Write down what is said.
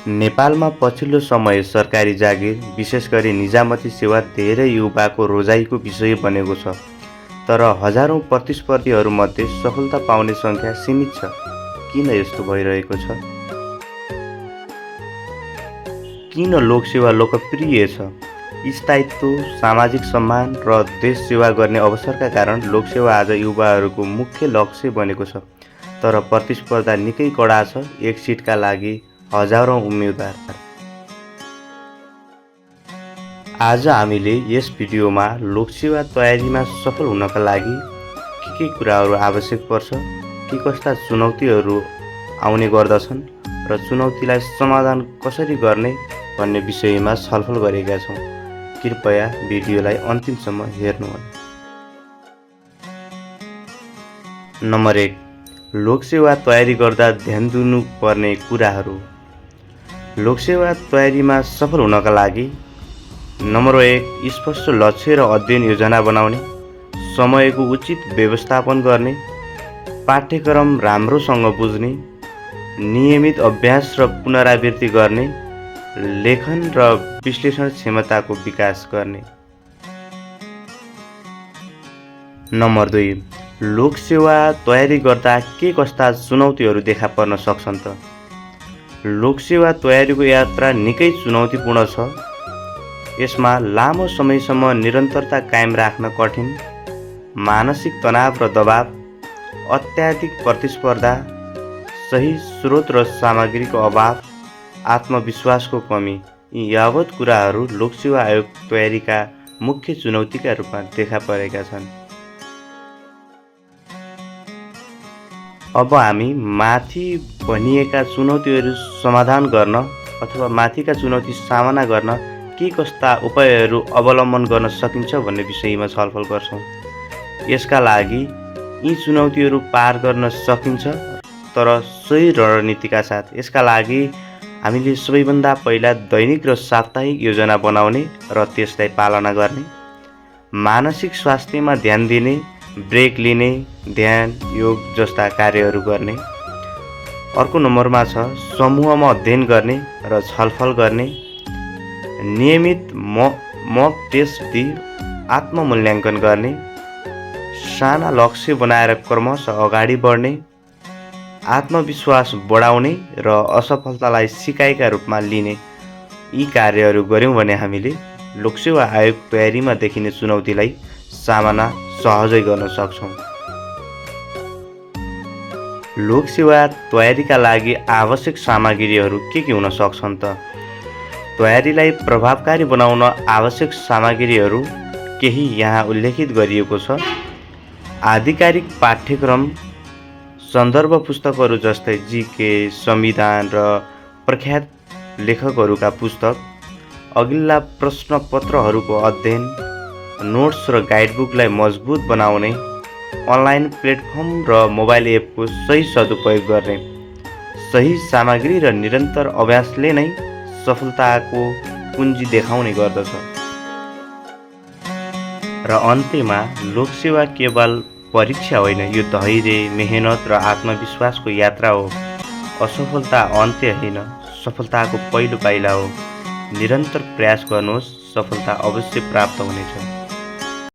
नेपालमा पछिल्लो समय सरकारी जागिर, विशेष गरी निजामती सेवा धेरै युवाको रोजाइको विषय बनेको छ। तर हजारौँ प्रतिस्पर्धीहरूमध्ये सफलता पाउने सङ्ख्या सीमित छ। किन यस्तो भइरहेको छ? किन लोकसेवा लोकप्रिय छ? स्थायित्व, सामाजिक सम्मान र देश सेवा गर्ने अवसरका कारण लोकसेवा आज युवाहरूको मुख्य लक्ष्य बनेको छ। तर प्रतिस्पर्धा निकै कडा छ। एक सिटका लागि हजारौँ उम्मेदवार। आज हामीले यस भिडियोमा लोकसेवा तयारीमा सफल हुनका लागि के कुराहरू आवश्यक पर्छ, के कस्ता चुनौतीहरू आउने गर्दछन् र चुनौतीलाई समाधान कसरी गर्ने भन्ने विषयमा छलफल गरेका छौँ। कृपया भिडियोलाई अन्तिमसम्म हेर्नुहोला। नम्बर 1, लोकसेवा तयारी गर्दा ध्यान दिनुपर्ने कुराहरू। लोकसेवा तयारीमा सफल हुनका लागि नम्बर 1, स्पष्ट लक्ष्य र अध्ययन योजना बनाउने, समयको उचित व्यवस्थापन गर्ने, पाठ्यक्रम राम्रोसँग बुझ्ने, नियमित अभ्यास र पुनरावृत्ति गर्ने, लेखन र विश्लेषण क्षमताको विकास गर्ने। नम्बर 2, लोकसेवा तयारी गर्दा के कस्ता चुनौतीहरू देखा पर्न सक्छन् त? लोकसेवा तयारीको यात्रा निकै चुनौतीपूर्ण छ। यसमा लामो समयसम्म निरन्तरता कायम राख्न कठिन, मानसिक तनाव र दबाव, अत्याधिक प्रतिस्पर्धा, सही स्रोत र सामग्रीको अभाव, आत्मविश्वासको कमी, यी यावत कुराहरू लोकसेवा आयोग तयारीका मुख्य चुनौतीका रूपमा देखा परेका छन्। अब हामी माथि भनिएका चुनौतीहरू समाधान गर्न अथवा माथिका चुनौती सामना गर्न के कस्ता उपायहरू अवलम्बन गर्न सकिन्छ भन्ने विषयमा छलफल गर्छौँ। यसका लागि यी चुनौतीहरू पार गर्न सकिन्छ, तर सही रणनीतिका साथ। यसका लागि हामीले सबैभन्दा पहिला दैनिक र साप्ताहिक योजना बनाउने र त्यसलाई पालना गर्ने, मानसिक स्वास्थ्यमा ध्यान दिने, ब्रेक लिने, ध्यान, योग जस्ता कार्यहरू गर्ने। अर्को नम्बरमा छ समूहमा अध्ययन गर्ने र छलफल गर्ने, नियमित मक टेस्ट दिई आत्ममूल्याङ्कन गर्ने, साना लक्ष्य बनाएर क्रमशः अगाडि बढ्ने, आत्मविश्वास बढाउने र असफलतालाई सिकाइका रूपमा लिने। यी कार्यहरू गऱ्यौँ भने हामीले लोकसेवा आयोग तयारीमा देखिने चुनौतीलाई सामना सहजै गर्न सक्छौँ। लोकसेवा तयारीका लागि आवश्यक सामग्रीहरू के हुन सक्छन् त? तयारीलाई प्रभावकारी बनाउन आवश्यक सामग्रीहरू केही यहाँ उल्लेखित गरिएको छ। आधिकारिक पाठ्यक्रम, सन्दर्भ पुस्तकहरू जस्तै जीके, संविधान र प्रख्यात लेखकहरूका पुस्तक, अघिल्ला प्रश्नपत्रहरूको अध्ययन, नोट्स र गाइडबुकलाई मजबुत बनाउने, अनलाइन प्लेटफर्म र मोबाइल एपको सही सदुपयोग गर्ने। सही सामग्री र निरन्तर अभ्यासले नै सफलताको कुञ्जी देखाउने गर्दछ। र अन्त्यमा लोकसेवा केवल परीक्षा होइन, यो धैर्य, मेहनत र आत्मविश्वासको यात्रा हो। असफलता अन्त्य होइन, सफलताको पहिलो पाइला हो। निरन्तर प्रयास गर्नुहोस्, सफलता अवश्य प्राप्त हुनेछ।